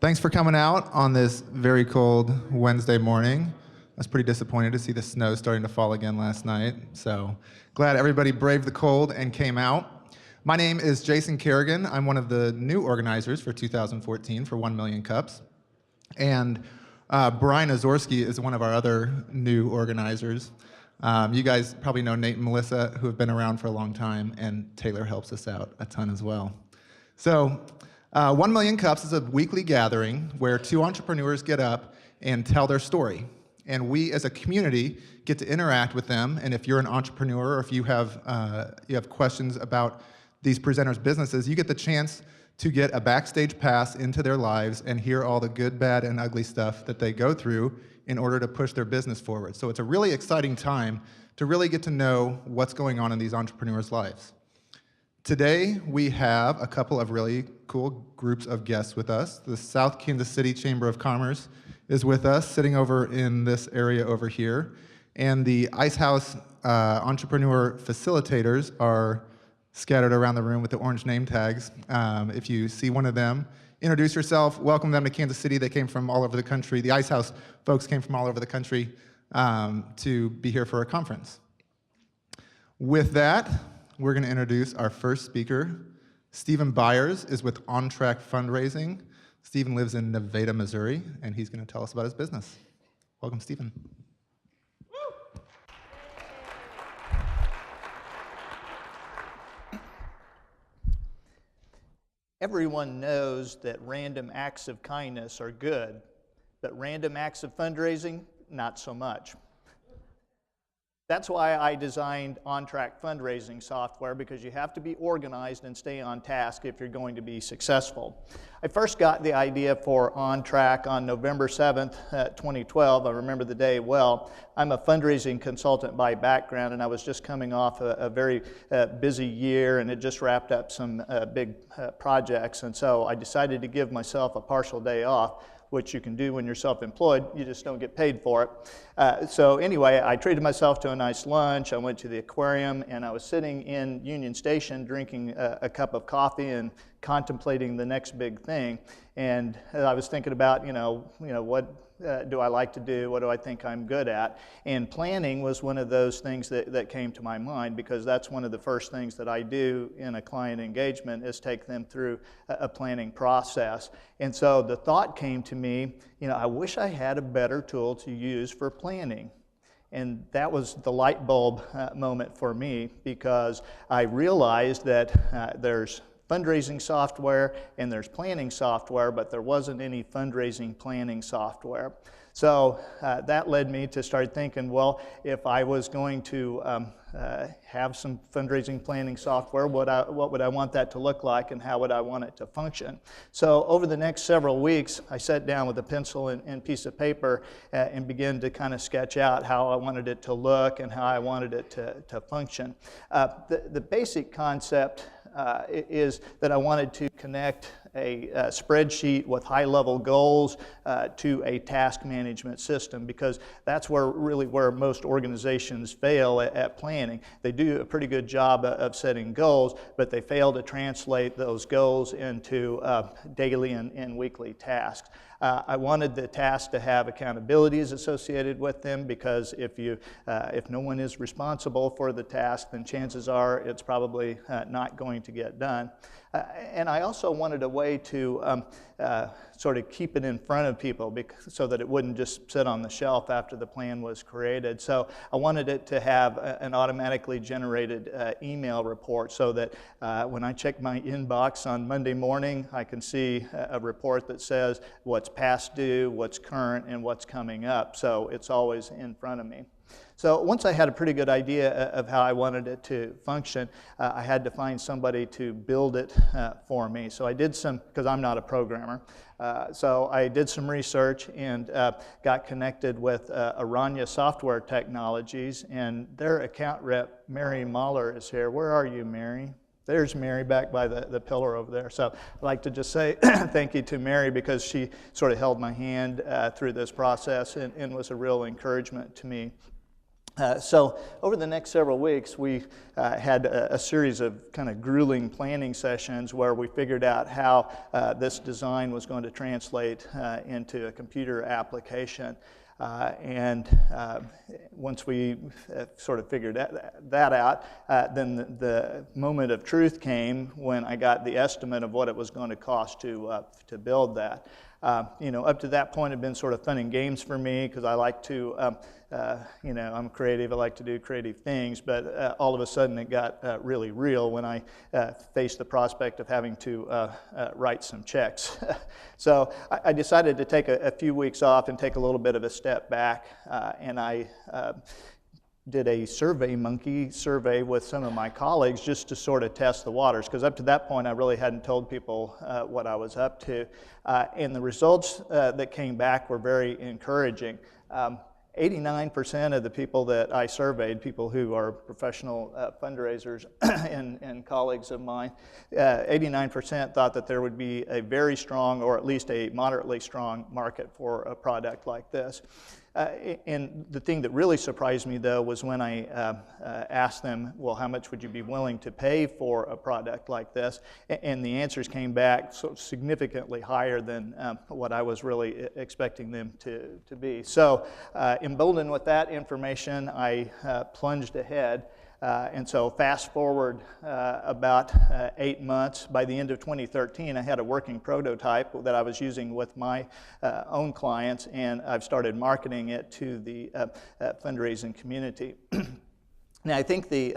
Thanks for coming out on this very cold Wednesday morning. I was pretty disappointed to see the snow starting to fall again last night, so glad everybody braved the cold and came out. My name is Jason Kerrigan. I'm one of the new organizers for 2014 for 1 Million Cups. And Brian Ozorsky is one of our other new organizers. You guys probably know Nate and Melissa, who have been around for a long time, and Taylor helps us out a ton as well. So 1 Million Cups is a weekly gathering where two entrepreneurs get up and tell their story. And we as a community get to interact with them. And if you're an entrepreneur or if you have questions about these presenters' businesses, you get the chance to get a backstage pass into their lives and hear all the good, bad, and ugly stuff that they go through in order to push their business forward. So it's a really exciting time to really get to know what's going on in these entrepreneurs' lives. Today, we have a couple of really cool groups of guests with us. The South Kansas City Chamber of Commerce is with us, sitting over in this area over here. And the Ice House entrepreneur facilitators are scattered around the room with the orange name tags. If you see one of them, introduce yourself, welcome them to Kansas City. They came from all over the country. The Ice House folks came from all over the country to be here for a conference. With that, we're going to introduce our first speaker. Stephen Byers is with On Track Fundraising. Stephen lives in Nevada, Missouri, and he's going to tell us about his business. Welcome, Stephen. Everyone knows that random acts of kindness are good, but random acts of fundraising, not so much. That's why I designed On-Track fundraising software, because you have to be organized and stay on task if you're going to be successful. I first got the idea for On-Track on November 7th, 2012. I remember the day well. I'm a fundraising consultant by background, and I was just coming off a very busy year, and it just wrapped up some big projects. And so I decided to give myself a partial day off, which you can do when you're self-employed. You just don't get paid for it. So anyway, I treated myself to a nice lunch. I went to the aquarium, and I was sitting in Union Station drinking a cup of coffee and contemplating the next big thing. And I was thinking about, what do I like to do? What do I think I'm good at? And planning was one of those things that came to my mind, because that's one of the first things that I do in a client engagement is take them through a planning process. And so the thought came to me, I wish I had a better tool to use for planning. And that was the light bulb moment for me, because I realized that there's fundraising software and there's planning software, but there wasn't any fundraising planning software. So that led me to start thinking, well, if I was going to have some fundraising planning software, what would I want that to look like, and how would I want it to function? So over the next several weeks, I sat down with a pencil and piece of paper and began to kind of sketch out how I wanted it to look and how I wanted it to function. The basic concept is that I wanted to connect a spreadsheet with high-level goals to a task management system, because that's where most organizations fail at planning. They do a pretty good job of setting goals, but they fail to translate those goals into daily and weekly tasks. I wanted the tasks to have accountabilities associated with them, because if no one is responsible for the task, then chances are it's probably not going to get done. And I also wanted a way to sort of keep it in front of people, so that it wouldn't just sit on the shelf after the plan was created. So I wanted it to have an automatically generated email report, so that when I check my inbox on Monday morning, I can see a report that says what's past due, what's current, and what's coming up. So it's always in front of me. So once I had a pretty good idea of how I wanted it to function, I had to find somebody to build it for me. So I did some, because I'm not a programmer, so I did some research and got connected with Aranya Software Technologies, and their account rep, Mary Mahler, is here. Where are you, Mary? There's Mary back by the pillar over there. So I'd like to just say thank you to Mary, because she sort of held my hand through this process and was a real encouragement to me. So over the next several weeks, we had a series of kind of grueling planning sessions where we figured out how this design was going to translate into a computer application. Once we sort of figured that out, then the moment of truth came when I got the estimate of what it was going to cost to build that. Up to that point, it had been sort of fun and games for me because I like to, I'm creative. I like to do creative things. But all of a sudden, it got really real when I faced the prospect of having to write some checks. So I decided to take a few weeks off and take a little bit of a step back, and I did a monkey survey with some of my colleagues just to sort of test the waters, because up to that point I really hadn't told people what I was up to. And the results that came back were very encouraging. 89% of the people that I surveyed, people who are professional fundraisers and colleagues of mine, 89% thought that there would be a very strong or at least a moderately strong market for a product like this. And the thing that really surprised me, though, was when I asked them, well, how much would you be willing to pay for a product like this? And the answers came back so significantly higher than what I was really expecting them to be. So emboldened with that information, I plunged ahead. And so fast forward about 8 months, by the end of 2013, I had a working prototype that I was using with my own clients, and I've started marketing it to the fundraising community. Now, I think the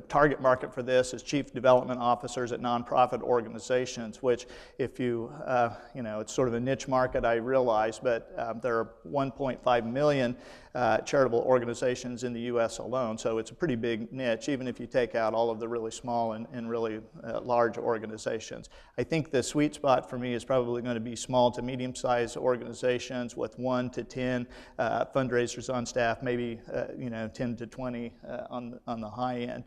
target market for this is chief development officers at nonprofit organizations, which if it's sort of a niche market, I realize, but there are 1.5 million charitable organizations in the U.S. alone, so it's a pretty big niche, even if you take out all of the really small and really large organizations. I think the sweet spot for me is probably going to be small to medium-sized organizations with 1 to 10 fundraisers on staff, maybe 10 to 20 on the high end.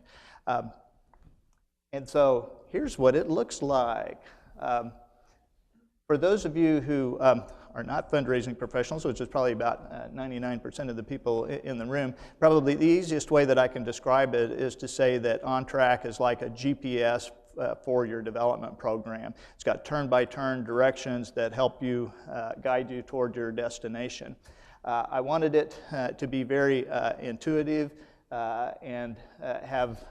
And so here's what it looks like. For those of you who are not fundraising professionals, which is probably about 99% of the people in the room, probably the easiest way that I can describe it is to say that OnTrack is like a GPS for your development program. It's got turn-by-turn directions that help you guide you toward your destination. I wanted it to be very intuitive, and have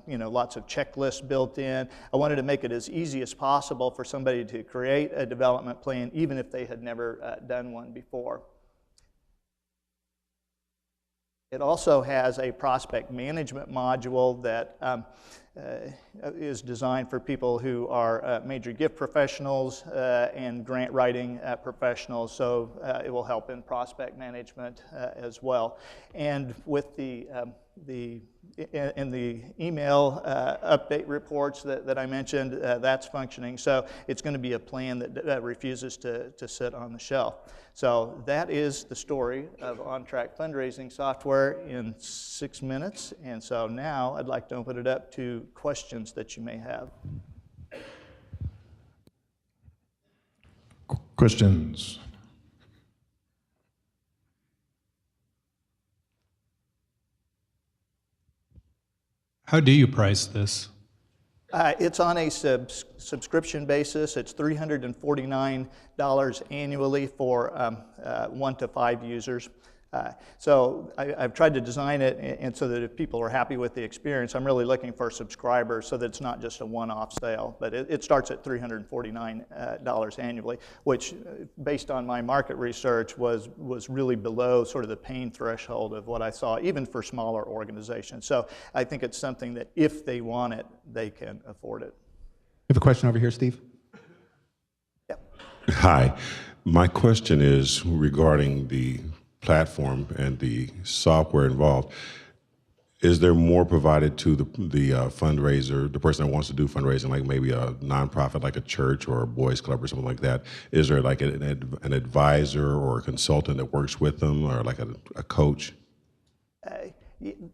lots of checklists built in. I wanted to make it as easy as possible for somebody to create a development plan, even if they had never done one before. It also has a prospect management module that is designed for people who are major gift professionals and grant writing professionals, so it will help in prospect management as well. And with the email update reports that I mentioned, that's functioning. So it's going to be a plan that refuses to sit on the shelf. So that is the story of OnTrack fundraising software in 6 minutes. And so now I'd like to open it up to questions that you may have. Questions? How do you price this? It's on a subscription basis. It's $349 annually for 1 to 5 users. So I've tried to design it and so that if people are happy with the experience, I'm really looking for subscribers so that it's not just a one-off sale. But it starts at $349 annually, which, based on my market research, was really below sort of the pain threshold of what I saw, even for smaller organizations. So I think it's something that if they want it, they can afford it. We have a question over here, Steve. Yep. Hi. My question is regarding the platform and the software involved. Is there more provided to the fundraiser, the person that wants to do fundraising, like maybe a nonprofit like a church or a boys club or something like that? Is there like an advisor or a consultant that works with them, or like a coach?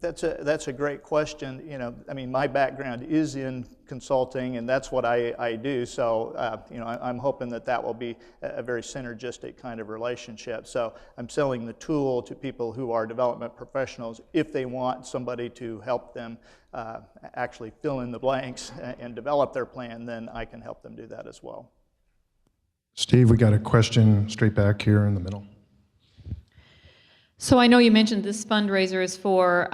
That's a great question. You know, I mean, my background is in consulting, and that's what I do. So, you know, I'm hoping that will be a very synergistic kind of relationship. So, I'm selling the tool to people who are development professionals. If they want somebody to help them actually fill in the blanks and develop their plan, then I can help them do that as well. Steve, we got a question straight back here in the middle. So I know you mentioned this fundraiser is for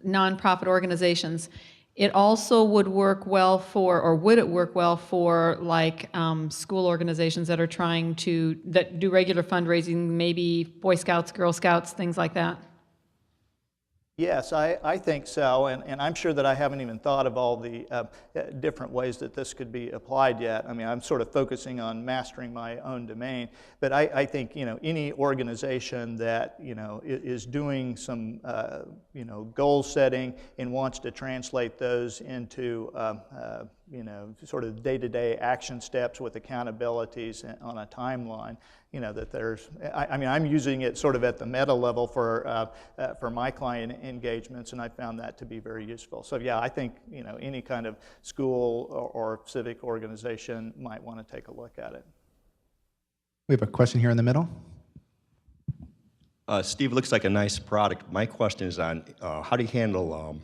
nonprofit organizations. It also would work well for, or would it work well for, like school organizations that are that do regular fundraising, maybe Boy Scouts, Girl Scouts, things like that? Yes, I think so, and I'm sure that I haven't even thought of all the different ways that this could be applied yet. I mean, I'm sort of focusing on mastering my own domain, but I think, you know, any organization that, you know, is doing some, you know, goal setting and wants to translate those into, you know, sort of day-to-day action steps with accountabilities on a timeline, you know, that there's, I mean, I'm using it sort of at the meta level for my client engagements, and I found that to be very useful. So yeah, I think, you know, any kind of school or civic organization might want to take a look at it. We have a question here in the middle. Steve, looks like a nice product. My question is on how do you handle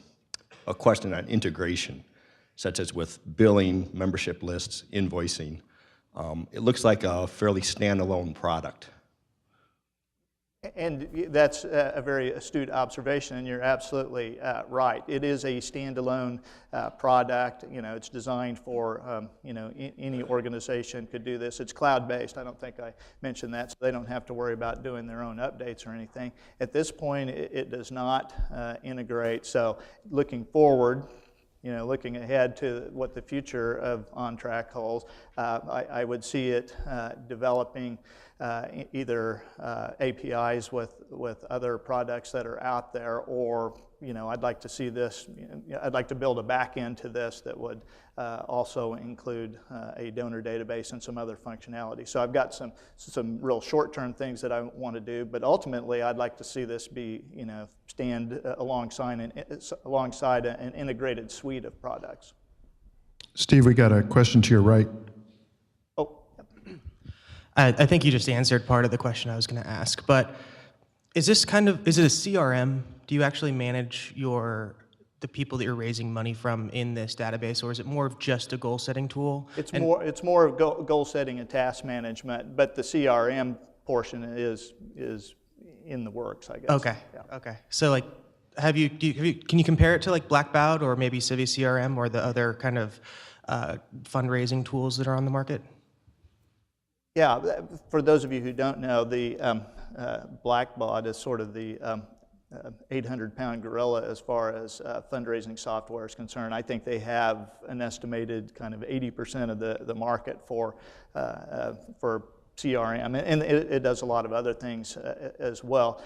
a question on integration, such as with billing, membership lists, invoicing? It looks like a fairly standalone product. And that's a very astute observation, and you're absolutely right. It is a standalone product. You know, it's designed for, you know, any organization could do this. It's cloud-based. I don't think I mentioned that, so they don't have to worry about doing their own updates or anything. At this point, it does not integrate. So looking forward, you know, looking ahead to what the future of OnTrack holds, I would see it developing either APIs with other products that are out there, or, you know, I'd like to see this, I'd like to build a back end to this that would also include a donor database and some other functionality. So I've got some real short-term things that I want to do, but ultimately I'd like to see this be, you know, stand alongside an integrated suite of products. Steve, we got a question to your right. I think you just answered part of the question I was going to ask, but is it a CRM? Do you actually manage the people that you're raising money from in this database, or is it more of just a goal-setting tool? It's more of goal setting and task management, but the CRM portion is in the works, I guess. Okay. Yeah. Okay. So, like, can you compare it to like Blackbaud or maybe Civi CRM or the other kind of fundraising tools that are on the market? Yeah, for those of you who don't know, the Blackbaud is sort of the 800-pound gorilla as far as fundraising software is concerned. I think they have an estimated kind of 80% of the market for CRM, and it does a lot of other things as well.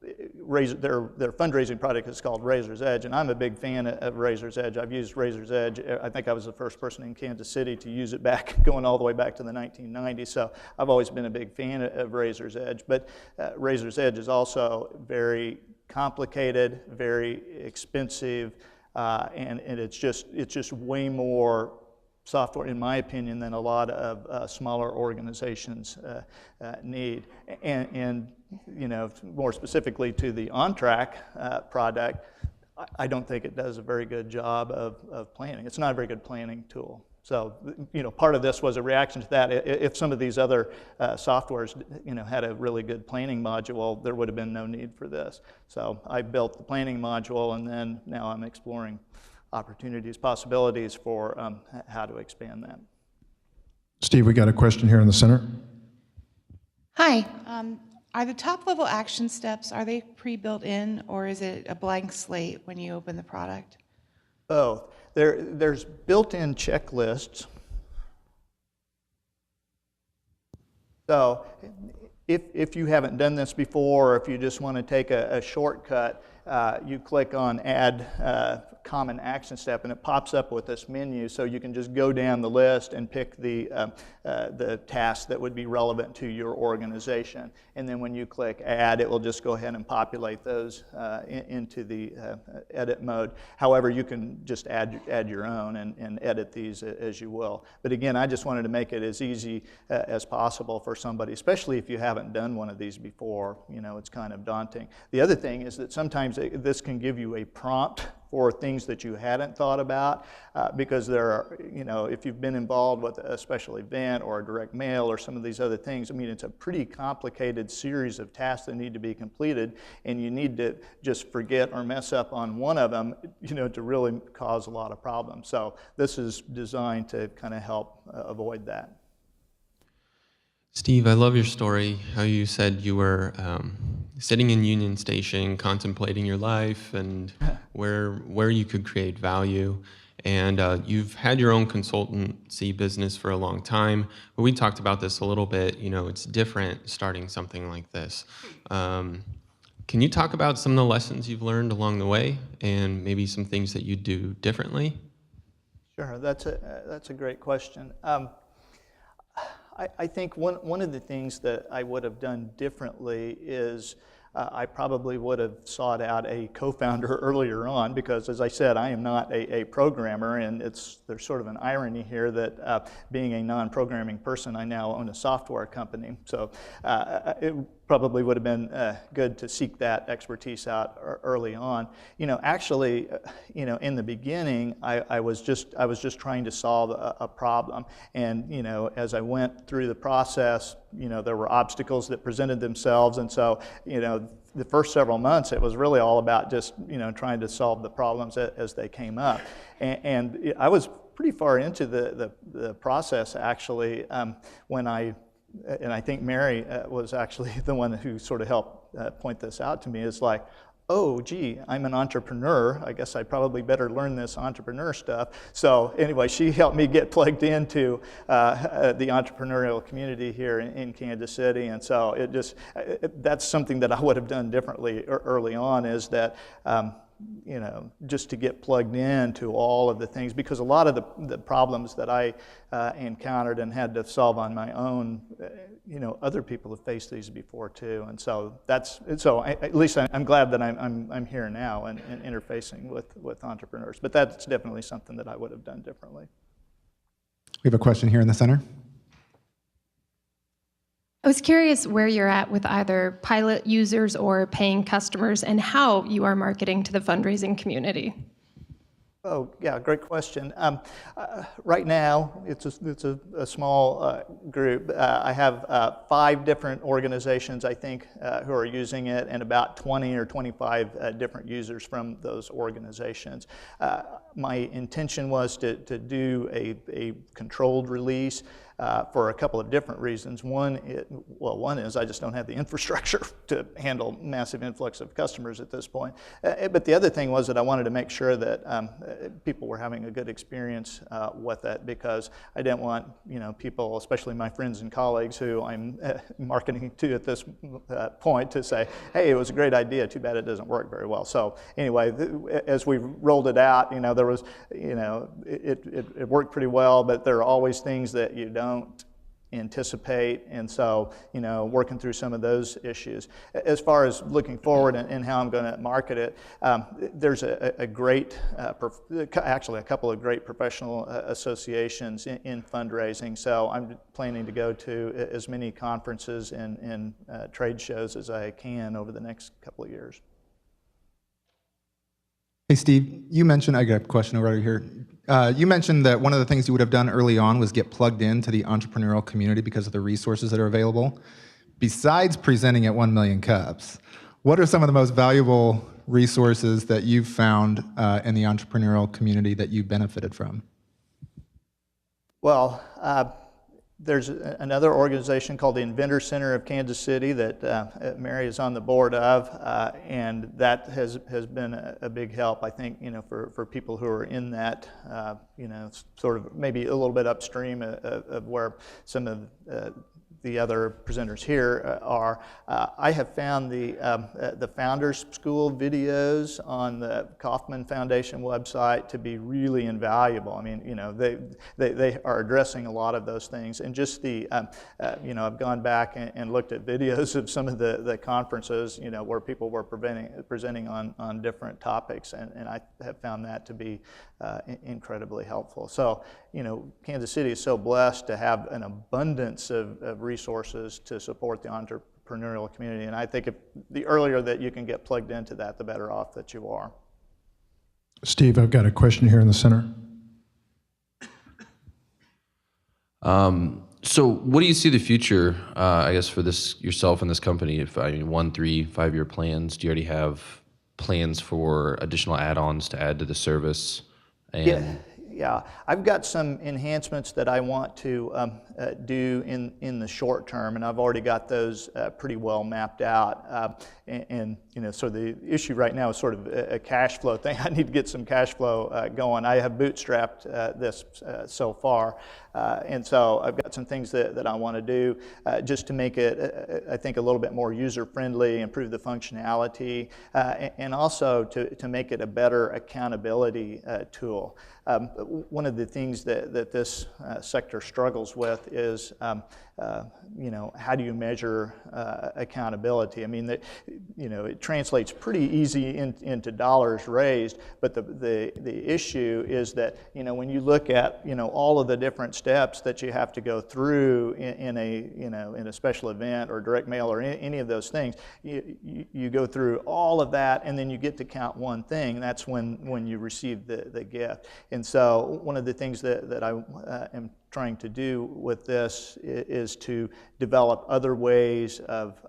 Their fundraising product is called Razor's Edge, and I'm a big fan of Razor's Edge. I've used Razor's Edge. I think I was the first person in Kansas City to use it going all the way back to the 1990s, so I've always been a big fan of Razor's Edge. But Razor's Edge is also very complicated, very expensive, and it's just way more software, in my opinion, than a lot of smaller organizations need. And you know, more specifically to the OnTrack product, I don't think it does a very good job of planning. It's not a very good planning tool. So, you know, part of this was a reaction to that. If some of these other softwares, you know, had a really good planning module, there would have been no need for this. So I built the planning module, and then now I'm exploring opportunities, possibilities for how to expand that. Steve, we got a question here in the center. Hi. Are the top-level action steps, are they pre-built in, or is it a blank slate when you open the product? Both. There's built-in checklists. So if you haven't done this before, or if you just want to take a shortcut, you click on Add Common Action Step, and it pops up with this menu, so you can just go down the list and pick the tasks that would be relevant to your organization. And then when you click Add, it will just go ahead and populate those into the edit mode. However, you can just add your own and edit these as you will. But again, I just wanted to make it as easy as possible for somebody, especially if you haven't done one of these before. You know, it's kind of daunting. The other thing is that sometimes this can give you a prompt for things that you hadn't thought about, because there are, you know, if you've been involved with a special event or a direct mail or some of these other things, I mean, it's a pretty complicated series of tasks that need to be completed, and you need to just forget or mess up on one of them, you know, to really cause a lot of problems. So this is designed to kind of help avoid that. Steve, I love your story, how you said you were sitting in Union Station contemplating your life and where you could create value. And you've had your own consultancy business for a long time, but we talked about this a little bit. You know, it's different starting something like this. Can you talk about some of the lessons you've learned along the way and maybe some things that you do differently? Sure, that's a great question. I think one of the things that I would have done differently is I probably would have sought out a co-founder earlier on, because as I said, I am not a programmer, and there's sort of an irony here that being a non-programming person, I now own a software company. So it probably would have been good to seek that expertise out early on. You know, actually, you know, in the beginning, I was just trying to solve a problem, and you know, as I went through the process, you know, there were obstacles that presented themselves, and so, you know, the first several months, it was really all about just, you know, trying to solve the problems as they came up, and I was pretty far into the process actually when and I think Mary was actually the one who sort of helped point this out to me. It's like, oh, gee, I'm an entrepreneur. I guess I probably better learn this entrepreneur stuff. So anyway, she helped me get plugged into the entrepreneurial community here in Kansas City. And so that's something that I would have done differently early on, is that you know, just to get plugged into all of the things, because a lot of the problems that I encountered and had to solve on my own, you know, other people have faced these before too, and so at least I'm glad that I'm here now and interfacing with entrepreneurs. But that's definitely something that I would have done differently. We have a question here in the center. I was curious where you're at with either pilot users or paying customers, and how you are marketing to the fundraising community. Oh, yeah, great question. Right now, it's a small group. I have 5 different organizations, I think, who are using it, and about 20 or 25 different users from those organizations. My intention was to do a controlled release for a couple of different reasons. One is I just don't have the infrastructure to handle massive influx of customers at this point. But the other thing was that I wanted to make sure that people were having a good experience with it, because I didn't want, you know, people, especially my friends and colleagues who I'm marketing to at this point, to say, hey, it was a great idea, too bad it doesn't work very well. So anyway, as we rolled it out, you know, there was, you know, it worked pretty well, but there are always things that you don't anticipate, and so, you know, working through some of those issues. As far as looking forward and how I'm going to market it, there's a great, actually a couple of great professional associations in fundraising, so I'm planning to go to as many conferences and trade shows as I can over the next couple of years. Hey, Steve, you mentioned, I got a question over here. You mentioned that one of the things you would have done early on was get plugged into the entrepreneurial community because of the resources that are available. Besides presenting at 1 Million Cups, what are some of the most valuable resources that you've found in the entrepreneurial community that you benefited from? Well, there's another organization called the Inventor Center of Kansas City that Mary is on the board of, and that has been a big help, I think, you know, for people who are in that, you know, sort of maybe a little bit upstream of where some of the other presenters here are, I have found the Founders School videos on the Kauffman Foundation website to be really invaluable. I mean, you know, they are addressing a lot of those things. And just the, you know, I've gone back and looked at videos of some of the conferences, you know, where people were presenting on different topics, and I have found that to be incredibly helpful. So, you know, Kansas City is so blessed to have an abundance of resources to support the entrepreneurial community, and I think the earlier that you can get plugged into that, the better off that you are. Steve, I've got a question here in the center. So what do you see the future, I guess, for this yourself and this company? If I mean, 1, 3, 5-year plans, do you already have plans for additional add-ons to add to the service? And Yeah, I've got some enhancements that I want to do in the short term, and I've already got those pretty well mapped out. And you know, so the issue right now is sort of a cash flow thing. I need to get some cash flow going. I have bootstrapped this so far, and so I've got some things that I want to do just to make it, I think, a little bit more user-friendly, improve the functionality, and also to make it a better accountability tool. One of the things that this sector struggles with is, you know, how do you measure accountability? I mean, you know, it translates pretty easy into dollars raised, but the issue is that, you know, when you look at, you know, all of the different steps that you have to go through in a special event or direct mail or any of those things, you go through all of that, and then you get to count one thing. That's when you receive the gift. And so one of the things that I am trying to do with this is to develop other ways of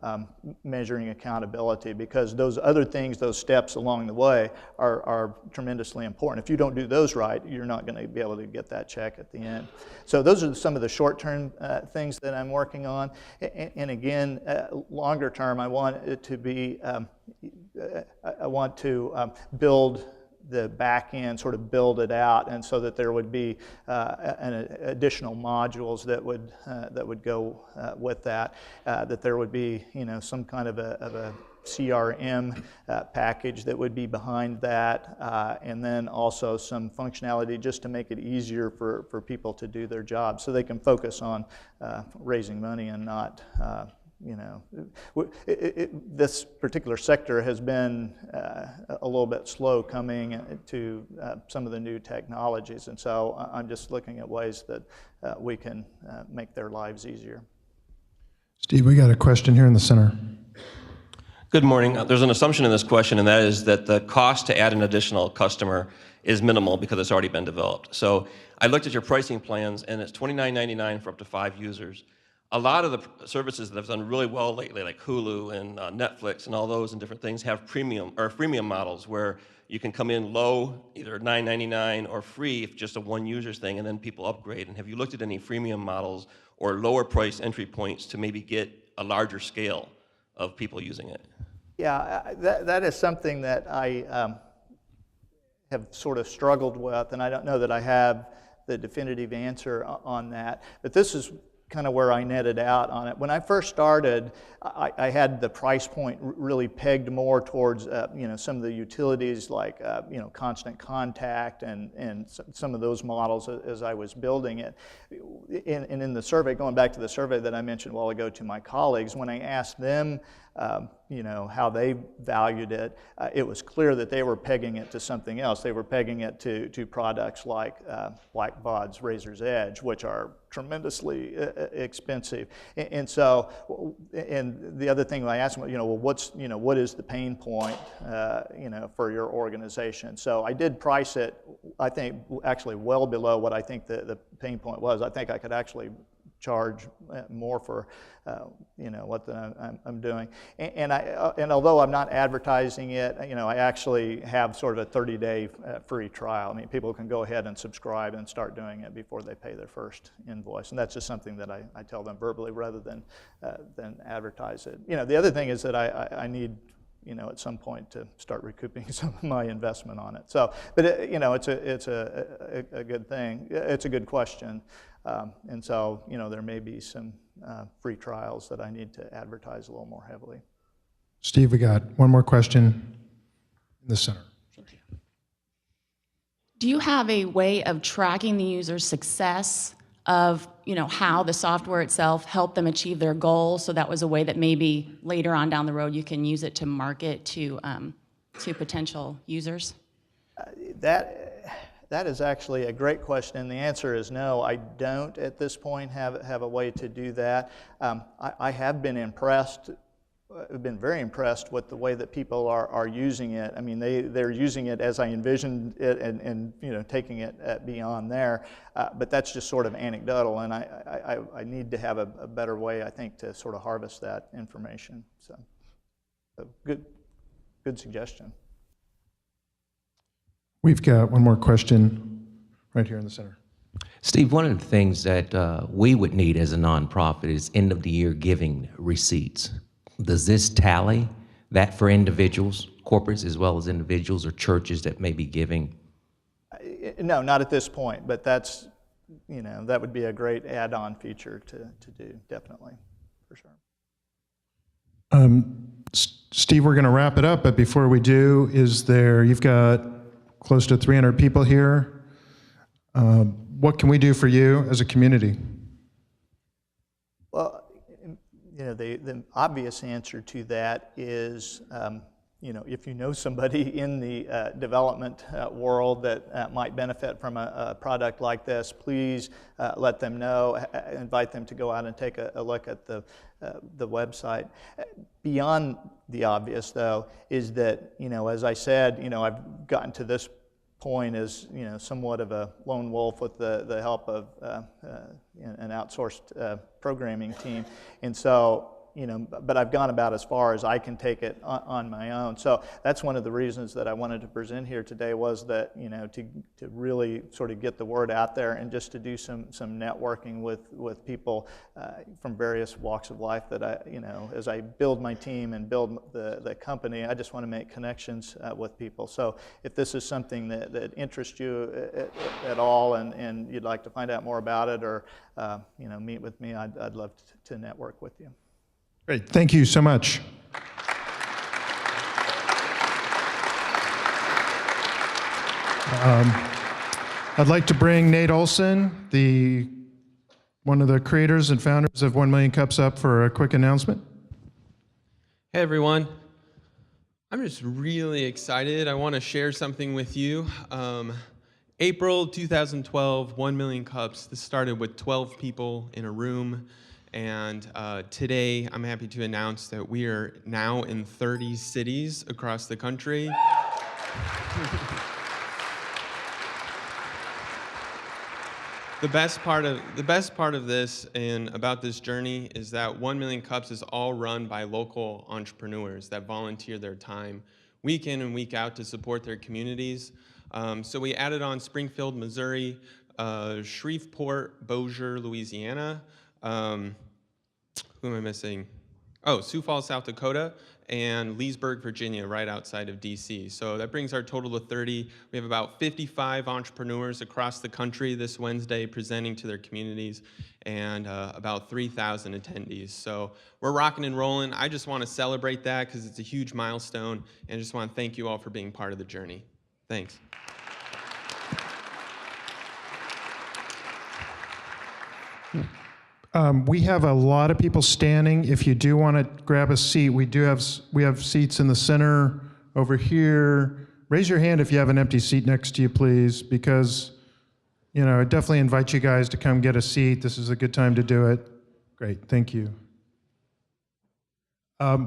measuring accountability, because those other things, those steps along the way are tremendously important. If you don't do those right, you're not going to be able to get that check at the end. So those are some of the short-term things that I'm working on. And again, longer term, I want it to be, I want to build the back end, sort of build it out, and so that there would be additional modules that would go with that. That there would be, you know, some kind of a CRM package that would be behind that, and then also some functionality just to make it easier for people to do their job, so they can focus on raising money and not. You know, this particular sector has been a little bit slow coming to some of the new technologies, and so I'm just looking at ways that we can make their lives easier. Steve, we got a question here in the center. Good morning. There's an assumption in this question, and that is that the cost to add an additional customer is minimal because it's already been developed. So I looked at your pricing plans, and it's $29.99 for up to 5 users. A lot of the services that have done really well lately, like Hulu and Netflix and all those and different things, have premium or freemium models where you can come in low, either $9.99 or free if just a one users thing, and then people upgrade. And have you looked at any freemium models or lower price entry points to maybe get a larger scale of people using it? Yeah, that is something that I have sort of struggled with, and I don't know that I have the definitive answer on that. But this is kind of where I netted out on it. When I first started, I had the price point really pegged more towards you know, some of the utilities like you know, Constant Contact and some of those models as I was building it. And in the survey, going back to the survey that I mentioned a while ago to my colleagues, when I asked them you know, how they valued it, it was clear that they were pegging it to something else. They were pegging it to products like Blackbaud's Razor's Edge, which are tremendously expensive. And so, and the other thing I asked them, you know, well, what is the pain point, you know, for your organization? So I did price it, I think, actually well below what I think the pain point was. I think I could actually charge more for you know, what I'm doing, and although I'm not advertising it, you know, I actually have sort of a 30-day free trial. I mean, people can go ahead and subscribe and start doing it before they pay their first invoice, and that's just something that I tell them verbally rather than advertise it. You know, the other thing is that I need, you know, at some point to start recouping some of my investment on it. So, but you know, it's a good thing. It's a good question. And so, you know, there may be some free trials that I need to advertise a little more heavily. Steve, we got one more question in the center. Do you have a way of tracking the user's success of, how the software itself helped them achieve their goals? So that was a way that maybe later on down the road you can use it to market to potential users? That is actually a great question, and the answer is no. I don't at this point have a way to do that. I have been impressed. I've been very impressed with the way that people are using it. I mean, they're using it as I envisioned it, and taking it beyond there. But that's just sort of anecdotal, and I need to have a better way, I think, to sort of harvest that information. So good suggestion. We've got one more question right here in the center. Steve, one of the things that we would need as a nonprofit is end of the year giving receipts. Does this tally that for individuals, corporates as well as individuals or churches that may be giving? No, not at this point, but that's, that would be a great add-on feature to do, definitely, for sure. Steve, we're going to wrap it up, but before we do, you've got close to 300 people here. What can we do for you as a community? Well, the obvious answer to that is, if you know somebody in the development world that might benefit from a product like this, please let them know. Invite them to go out and take a look at the website. Beyond the obvious, though, is that, as I said, I've gotten to this point as somewhat of a lone wolf with the help of an outsourced programming team, and so but I've gone about as far as I can take it on my own. So that's one of the reasons that I wanted to present here today, was that to really sort of get the word out there, and just to do some networking with people from various walks of life that as I build my team and build the company, I just want to make connections with people. So if this is something that interests you at all, and you'd like to find out more about it, or meet with me, I'd love to network with you. Great, thank you so much. I'd like to bring Nate Olson, one of the creators and founders of 1 Million Cups, up for a quick announcement. Hey everyone, I'm just really excited. I want to share something with you. April 2012, 1 Million Cups. This started with 12 people in a room. And today, I'm happy to announce that we are now in 30 cities across the country. The best part of this and about this journey is that 1 Million Cups is all run by local entrepreneurs that volunteer their time week in and week out to support their communities. So we added on Springfield, Missouri, Shreveport, Bossier, Louisiana. Who am I missing? Oh, Sioux Falls, South Dakota, and Leesburg, Virginia, right outside of DC. So that brings our total to 30. We have about 55 entrepreneurs across the country this Wednesday presenting to their communities, and about 3,000 attendees. So we're rocking and rolling. I just want to celebrate that because it's a huge milestone, and I just want to thank you all for being part of the journey. Thanks. We have a lot of people standing. If you do want to grab a seat, we have seats in the center over here. Raise your hand if you have an empty seat next to you, please, because I definitely invite you guys to come get a seat. This is a good time to do it. Great, thank you.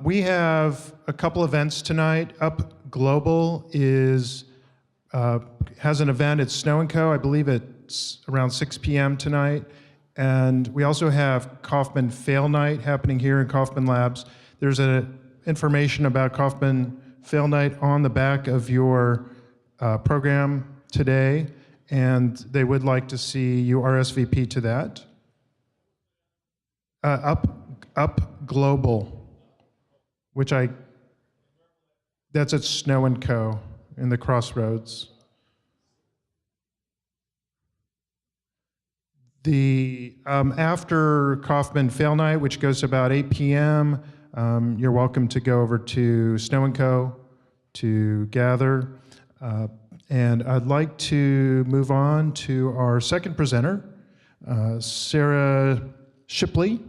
We have a couple events tonight. Up Global has an event at Snow & Co. I believe it's around 6 p.m. tonight. And we also have Kaufman Fail Night happening here in Kaufman Labs. There's information about Kaufman Fail Night on the back of your program today, and they would like to see you RSVP to that. Up Global, that's at Snow & Co. in the Crossroads. The after Kaufman Fail Night, which goes to about 8 p.m., you're welcome to go over to Snow & Co. to gather. And I'd like to move on to our second presenter, Sarah Shipley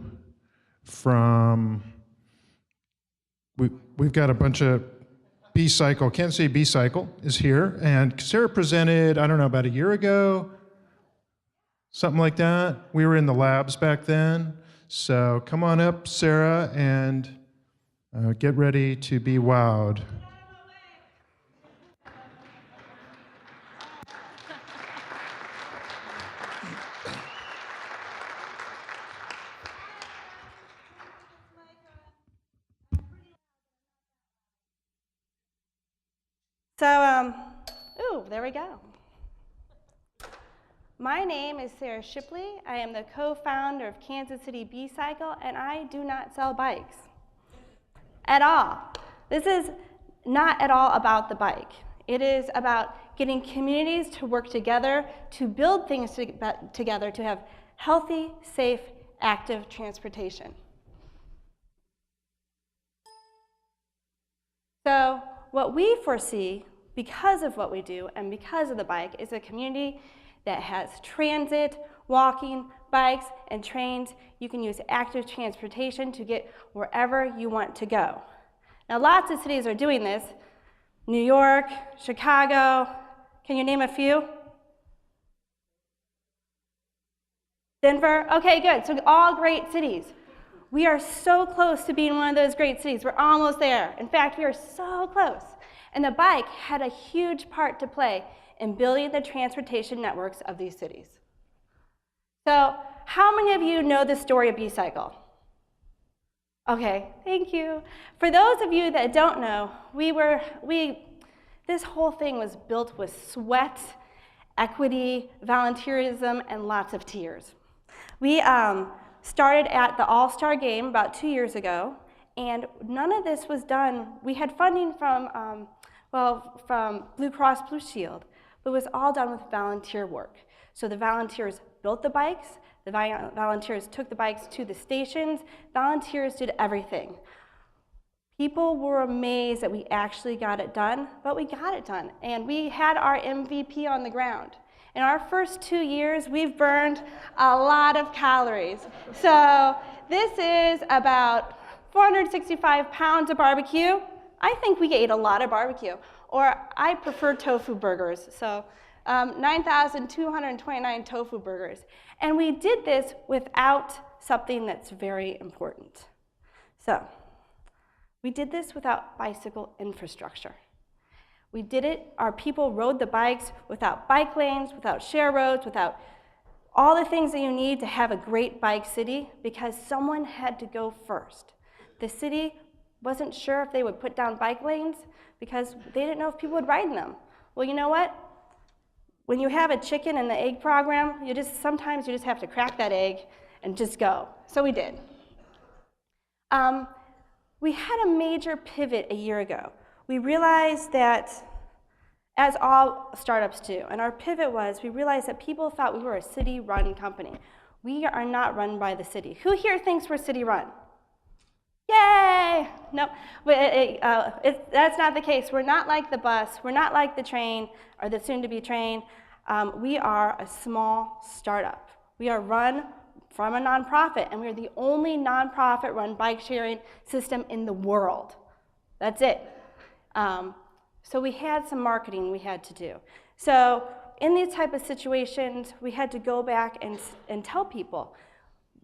from, we've got a bunch of B-Cycle, Kansas City B-Cycle is here. And Sarah presented, I don't know, about a year ago, something like that. We were in the labs back then. So come on up, Sarah, and get ready to be wowed. So, there we go. My name is Sarah Shipley. I am the co-founder of Kansas City B-Cycle, and I do not sell bikes at all. This is not at all about the bike. It is about getting communities to work together, to build things together, to have healthy, safe, active transportation. So what we foresee, because of what we do and because of the bike, is a community that has transit, walking, bikes, and trains. You can use active transportation to get wherever you want to go. Now, lots of cities are doing this. New York, Chicago, can you name a few? Denver? Okay, good. So all great cities. We are so close to being one of those great cities. We're almost there. In fact, we are so close. And the bike had a huge part to play in building the transportation networks of these cities. So how many of you know the story of B-Cycle? Okay, thank you. For those of you that don't know, this whole thing was built with sweat, equity, volunteerism, and lots of tears. We started at the All-Star Game about 2 years ago, and none of this was done. We had funding from Blue Cross Blue Shield, but it was all done with volunteer work. So the volunteers built the bikes, the volunteers took the bikes to the stations, volunteers did everything. People were amazed that we actually got it done, but we got it done. And we had our MVP on the ground. In our first 2 years, we've burned a lot of calories. So this is about 465 pounds of barbecue. I think we ate a lot of barbecue. Or I prefer tofu burgers. So 9,229 tofu burgers. And we did this without something that's very important. So we did this without bicycle infrastructure. We did it, our people rode the bikes without bike lanes, without share roads, without all the things that you need to have a great bike city, because someone had to go first. The city wasn't sure if they would put down bike lanes because they didn't know if people would ride in them. Well, you know what? When you have a chicken and the egg program, sometimes you just have to crack that egg and just go. So we did. We had a major pivot a year ago. We realized that, as all startups do, and our pivot was, we realized that people thought we were a city-run company. We are not run by the city. Who here thinks we're city-run? Yay! No, that's not the case. We're not like the bus. We're not like the train or the soon-to-be train. We are a small startup. We are run from a nonprofit, and we're the only nonprofit-run bike-sharing system in the world. That's it. So we had some marketing we had to do. So in these type of situations, we had to go back and tell people,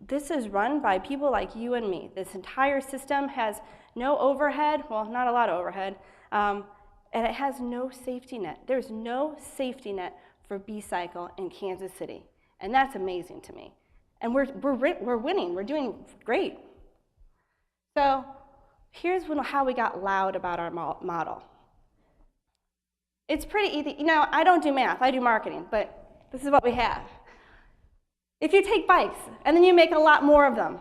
this is run by people like you and me. This entire system has no overhead, well, not a lot of overhead, and it has no safety net. There's no safety net for B-Cycle in Kansas City, and that's amazing to me. And we're winning, we're doing great. So here's how we got loud about our model. It's pretty easy. You know, I don't do math, I do marketing, but this is what we have. If you take bikes and then you make a lot more of them,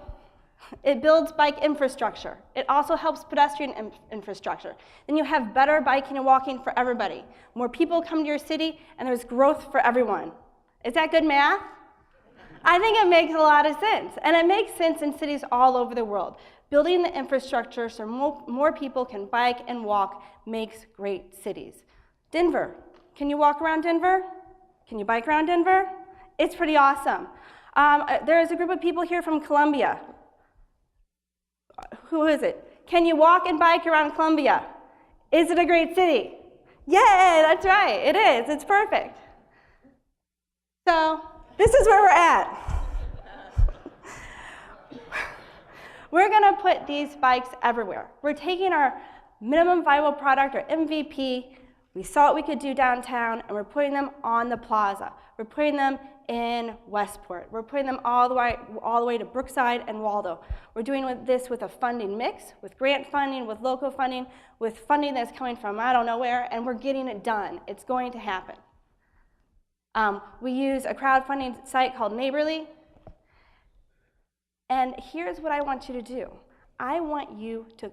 it builds bike infrastructure. It also helps pedestrian infrastructure. Then you have better biking and walking for everybody. More people come to your city and there's growth for everyone. Is that good math? I think it makes a lot of sense. And it makes sense in cities all over the world. Building the infrastructure so more people can bike and walk makes great cities. Denver. Can you walk around Denver? Can you bike around Denver? It's pretty awesome. There's a group of people here from Columbia. Who is it? Can you walk and bike around Columbia? Is it a great city? Yay, that's right, it is, it's perfect. So, this is where we're at. We're gonna put these bikes everywhere. We're taking our minimum viable product, or MVP, we saw what we could do downtown, and we're putting them on the plaza. We're putting them in Westport. We're putting them all the way to Brookside and Waldo. We're doing this with a funding mix, with grant funding, with local funding, with funding that's coming from I don't know where, and we're getting it done. It's going to happen. We use a crowdfunding site called Neighborly. And here's what I want you to do. I want you to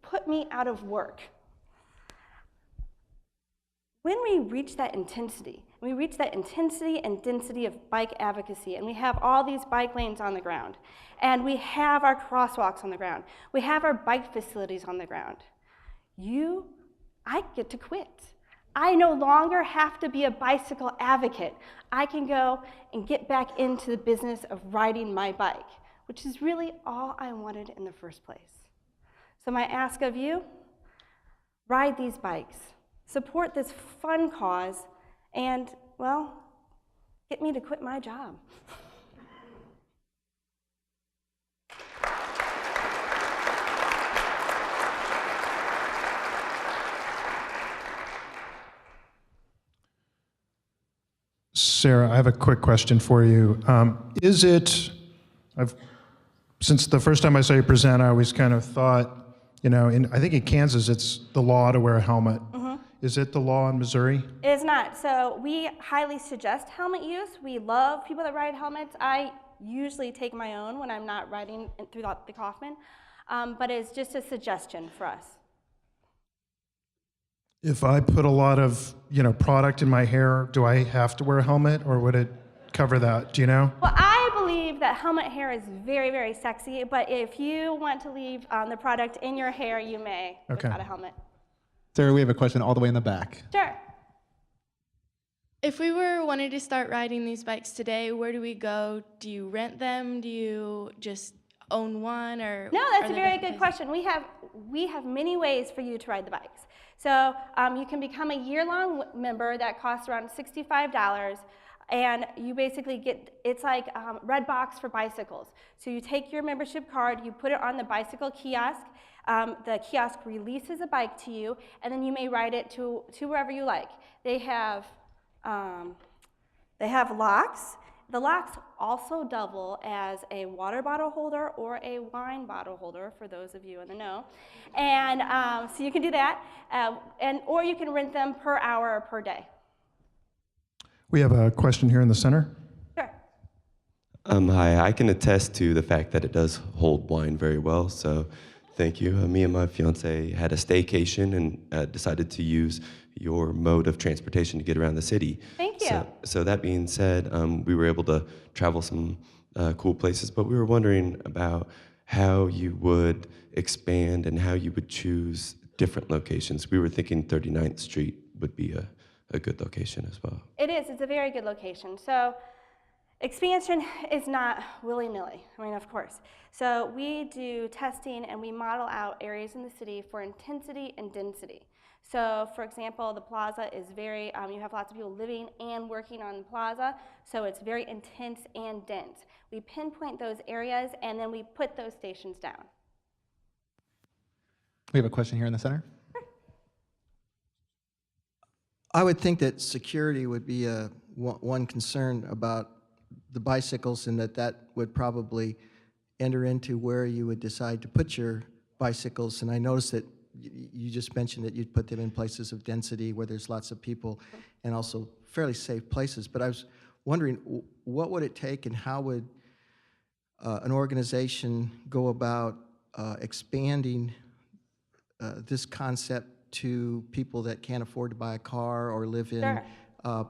put me out of work. When we reach that intensity and density of bike advocacy, and we have all these bike lanes on the ground, and we have our crosswalks on the ground, we have our bike facilities on the ground, I get to quit. I no longer have to be a bicycle advocate. I can go and get back into the business of riding my bike, which is really all I wanted in the first place. So my ask of you, ride these bikes, support this fun cause, and, well, get me to quit my job. Sarah, I have a quick question for you. Since the first time I saw you present, I always kind of thought, I think in Kansas, it's the law to wear a helmet. Mm-hmm. Is it the law in Missouri? It is not. So we highly suggest helmet use. We love people that ride helmets. I usually take my own when I'm not riding through the Kaufman, but it's just a suggestion for us. If I put a lot of, product in my hair, do I have to wear a helmet, or would it cover that? Do you know? Well, I believe that helmet hair is very, very sexy, but if you want to leave the product in your hair, you may without a helmet. Sarah, we have a question all the way in the back. Sure. If we were wanting to start riding these bikes today, where do we go? Do you rent them? Do you just own one? Or no, that's a very good question. We have many ways for you to ride the bikes. So you can become a year-long member that costs around $65. And you basically it's like Redbox for bicycles. So you take your membership card, you put it on the bicycle kiosk, the kiosk releases a bike to you, and then you may ride it to wherever you like. They have locks. The locks also double as a water bottle holder or a wine bottle holder, for those of you in the know. And so you can do that, or you can rent them per hour or per day. We have a question here in the center. Sure. Hi, I can attest to the fact that it does hold wine very well, so thank you. Me and my fiance had a staycation and decided to use your mode of transportation to get around the city. Thank you. So that being said, we were able to travel some cool places, but we were wondering about how you would expand and how you would choose different locations. We were thinking 39th Street would be a good location as well. It is. It's a very good location. So expansion is not willy-nilly. I mean, of course. So we do testing and we model out areas in the city for intensity and density. So, for example, the plaza is very, you have lots of people living and working on the plaza, so it's very intense and dense. We pinpoint those areas and then we put those stations down. We have a question here in the center. I would think that security would be one concern about the bicycles, and that would probably enter into where you would decide to put your bicycles. And I noticed that you just mentioned that you'd put them in places of density where there's lots of people and also fairly safe places. But I was wondering, what would it take and how would an organization go about expanding this concept to people that can't afford to buy a car or live in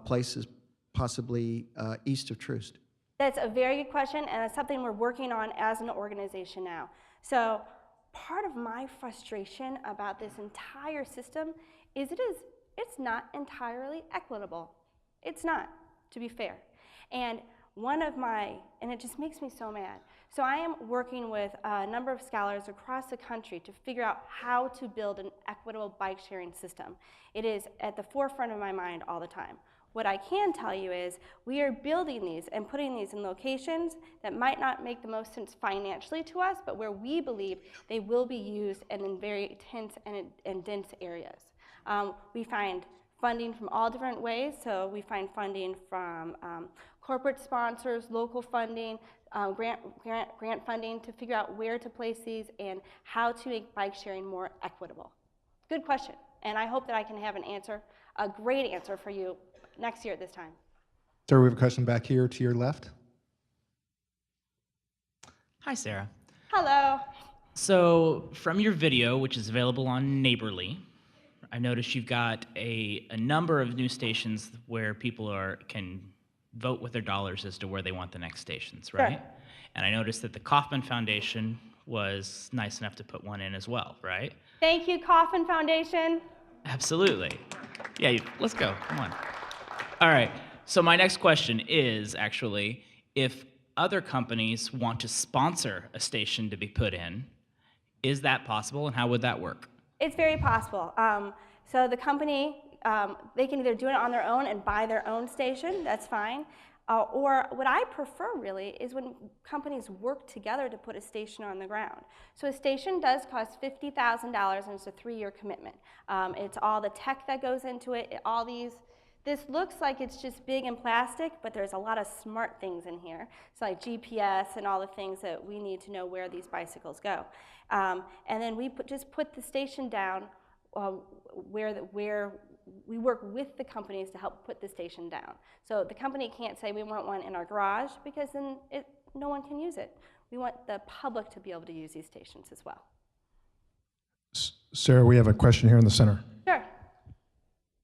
places possibly east of Troost? That's a very good question, and it's something we're working on as an organization now. So part of my frustration about this entire system is it's not entirely equitable. It's not, to be fair. And and it just makes me so mad. So I am working with a number of scholars across the country to figure out how to build an equitable bike sharing system. It is at the forefront of my mind all the time. What I can tell you is we are building these and putting these in locations that might not make the most sense financially to us, but where we believe they will be used and in very tense and dense areas. We find funding from all different ways. So we find funding from corporate sponsors, local funding, grant funding to figure out where to place these and how to make bike sharing more equitable. Good question, and I hope that I can have an answer, a great answer for you next year at this time. Sir, we have a question back here to your left. Hi, Sarah. Hello. So from your video, which is available on Neighborly, I noticed you've got a number of new stations where people can vote with their dollars as to where they want the next stations, right? Sure. And I noticed that the Kauffman Foundation was nice enough to put one in as well, right? Thank you, Kauffman Foundation. Absolutely. Yeah, let's go. Come on. All right. So my next question is actually, if other companies want to sponsor a station to be put in, is that possible, and how would that work? It's very possible. So the company, they can either do it on their own and buy their own station, that's fine. Or what I prefer really is when companies work together to put a station on the ground. So a station does cost $50,000 and it's a 3-year commitment. It's all the tech that goes into it, this looks like it's just big and plastic, but there's a lot of smart things in here. It's like GPS and all the things that we need to know where these bicycles go. And then we just put the station down where we work with the companies to help put the station down. So the company can't say we want one in our garage because then no one can use it. We want the public to be able to use these stations as well. Sarah, we have a question here in the center. Sure.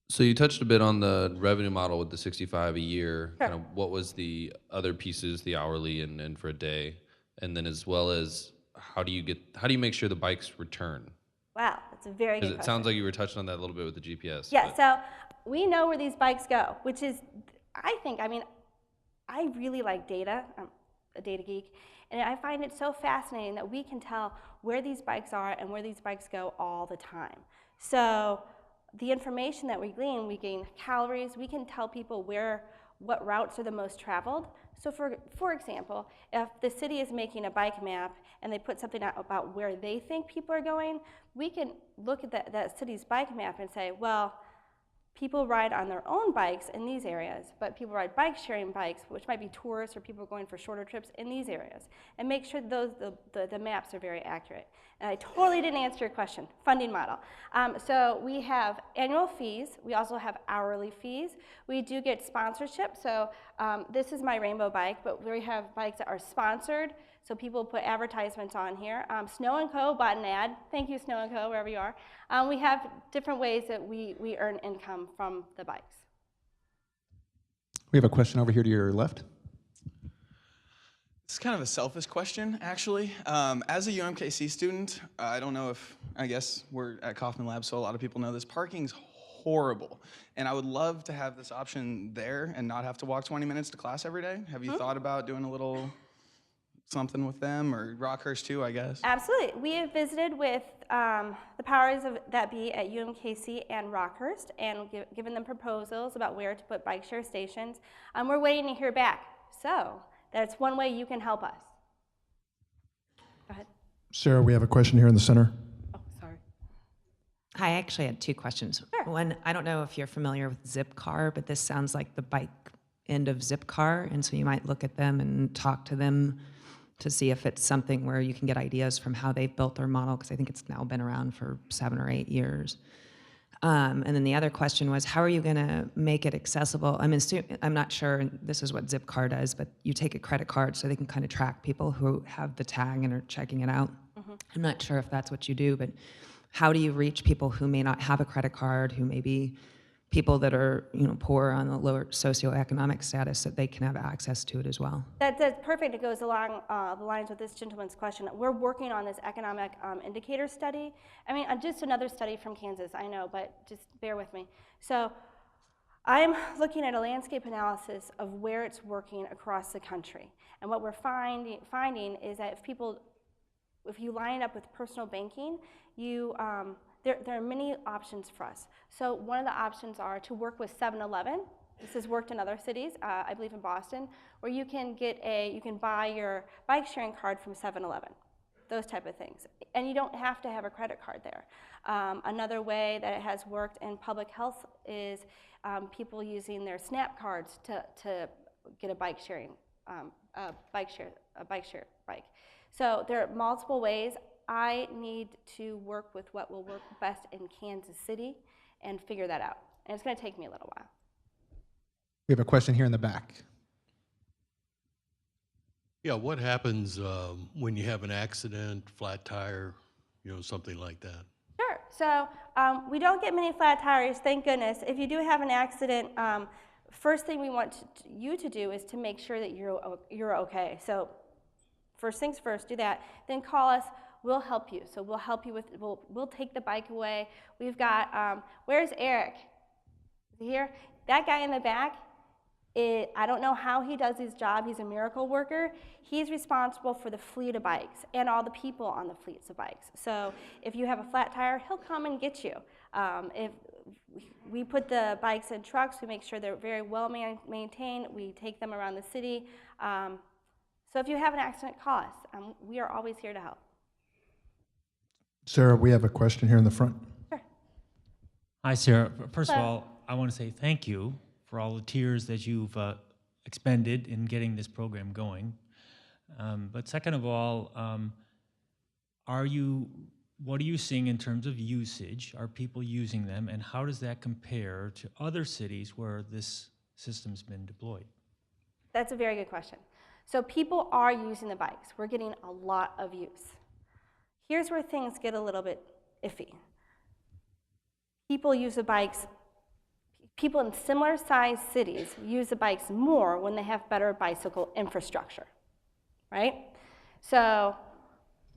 So you touched a bit on the revenue model with the 65 a year. Sure. Kind of what was the other pieces, the hourly and for a day, and then as well as how do you make sure the bikes return? Wow, that's a very good Because it question. sounds like you were touching on that a little bit with the GPS. Yeah, but- so we know where these bikes go, which is, I really like data. I'm a data geek, and I find it so fascinating that we can tell where these bikes are and where these bikes go all the time. So the information that we gain calories, we can tell people what routes are the most traveled. So for example, if the city is making a bike map and they put something out about where they think people are going, we can look at that city's bike map and say, well, people ride on their own bikes in these areas, but people ride bike sharing bikes, which might be tourists or people going for shorter trips in these areas, and make sure the maps are very accurate. And I totally didn't answer your question, funding model. So we have annual fees, we also have hourly fees. We do get sponsorship, so this is my rainbow bike, but we have bikes that are sponsored, so people put advertisements on here. Snow & Co. bought an ad. Thank you, Snow & Co., wherever you are. We have different ways that we earn income from the bikes. We have a question over here to your left. It's kind of a selfish question, actually. As a UMKC student, I guess we're at Kauffman Labs, so a lot of people know this. Parking's horrible. And I would love to have this option there and not have to walk 20 minutes to class every day. Have you thought about doing a little something with them, or Rockhurst too, I guess? Absolutely. We have visited with the powers that be at UMKC and Rockhurst and given them proposals about where to put bike share stations. We're waiting to hear back. So that's one way you can help us. Go ahead. Sarah, we have a question here in the center. Oh, sorry. Hi, I actually had 2 questions. Sure. One, I don't know if you're familiar with Zipcar, but this sounds like the bike end of Zipcar, and so you might look at them and talk to them to see if it's something where you can get ideas from how they've built their model, because I think it's now been around for 7 or 8 years. And then the other question was, how are you going to make it accessible? I'm not sure this is what Zipcar does, but you take a credit card so they can kind of track people who have the tag and are checking it out. Mm-hmm. I'm not sure if that's what you do, but how do you reach people who may not have a credit card, who maybe people that are, poor on the lower socioeconomic status, that they can have access to it as well. That's perfect. It goes along the lines with this gentleman's question. We're working on this economic indicator study. I mean, just another study from Kansas, I know, but just bear with me. So I'm looking at a landscape analysis of where it's working across the country. And what we're finding is that if you line it up with personal banking, there are many options for us. So one of the options are to work with 7-Eleven. This has worked in other cities, I believe in Boston, where you can buy your bike sharing card from 7-Eleven, those type of things. And you don't have to have a credit card there. Another way that it has worked in public health is people using their SNAP cards to get a bike share bike. So there are multiple ways. I need to work with what will work best in Kansas City and figure that out. And it's going to take me a little while. We have a question here in the back. Yeah, what happens when you have an accident, flat tire, something like that? Sure. So we don't get many flat tires, thank goodness. If you do have an accident, first thing we want you to do is to make sure that you're okay. So first things first, do that. Then call us. We'll help you. So we'll help you with, we'll take the bike away. We've got, where's Eric? Is he here? That guy in the back, I don't know how he does his job. He's a miracle worker. He's responsible for the fleet of bikes and all the people on the fleets of bikes. So if you have a flat tire, he'll come and get you. If we put the bikes in trucks, we make sure they're very well maintained. We take them around the city. So if you have an accident, call us. We are always here to help. Sarah, we have a question here in the front. Sure. Hi, Sarah. First of all, I want to say thank you for all the tears that you've expended in getting this program going. But second of all, what are you seeing in terms of usage? Are people using them, and how does that compare to other cities where this system's been deployed? That's a very good question. So people are using the bikes. We're getting a lot of use. Here's where things get a little bit iffy. People use the bikes, people in similar sized cities use the bikes more when they have better bicycle infrastructure, right? So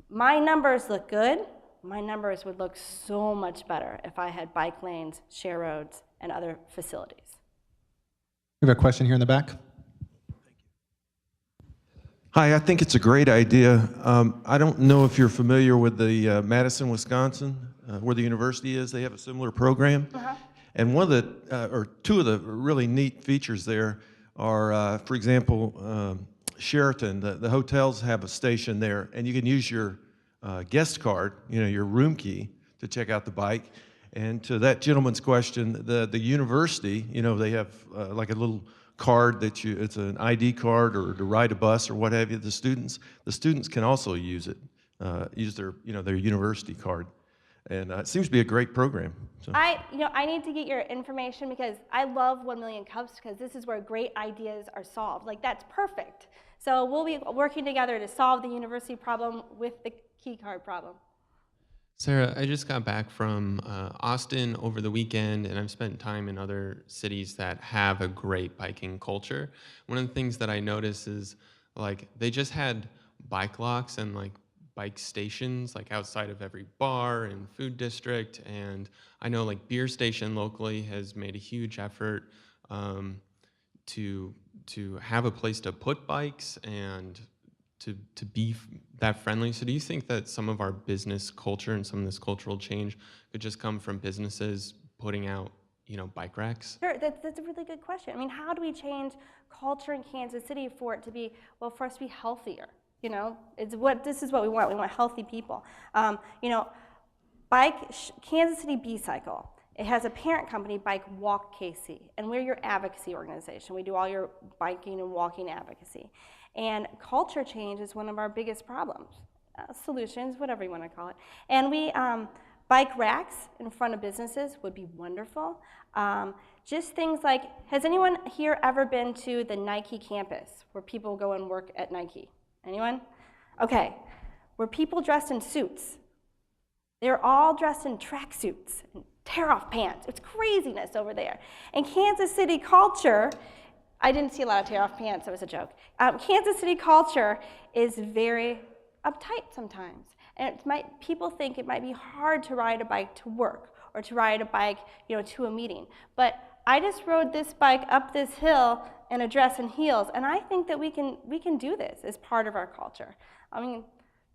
my numbers look good. My numbers would look so much better if I had bike lanes, share roads, and other facilities. We have a question here in the back. Hi, I think it's a great idea. I don't know if you're familiar with the Madison, Wisconsin, where the university is. They have a similar program. And one of the, or two of the really neat features there are, for example, Sheraton, the hotels have a station there, and you can use your guest card, your room key, to check out the bike. And to that gentleman's question, the university, they have like a little card that it's an ID card or to ride a bus or what have you. The students can also use it, use their university card, and it seems to be a great program. So. I need to get your information because I love 1 Million Cups because this is where great ideas are solved. Like that's perfect. So we'll be working together to solve the university problem with the key card problem. Sarah, I just got back from Austin over the weekend, and I've spent time in other cities that have a great biking culture. One of the things that I noticed is, like, they just had bike locks and, like, bike stations, like, outside of every bar and food district. And I know, like, Beer Station locally has made a huge effort to have a place to put bikes and to be that friendly. So do you think that some of our business culture and some of this cultural change could just come from businesses putting out, bike racks? Sure, that's a really good question. I mean, how do we change culture in Kansas City for it to be, for us to be healthier? This is what we want. We want healthy people. Kansas City B-Cycle. It has a parent company, Bike Walk KC, and we're your advocacy organization. We do all your biking and walking advocacy. And culture change is one of our biggest problems. Solutions, whatever you want to call it. And we, bike racks in front of businesses would be wonderful. Just things like, has anyone here ever been to the Nike campus where people go and work at Nike? Anyone? Okay, where people dressed in suits. They're all dressed in tracksuits. tear off pants. It's craziness over there. And Kansas City culture, I didn't see a lot of tear off pants, that was a joke. Kansas City culture is very uptight sometimes. And people think it might be hard to ride a bike to work or to ride a bike, to a meeting. But I just rode this bike up this hill in a dress and heels, and I think that we can do this as part of our culture. I mean,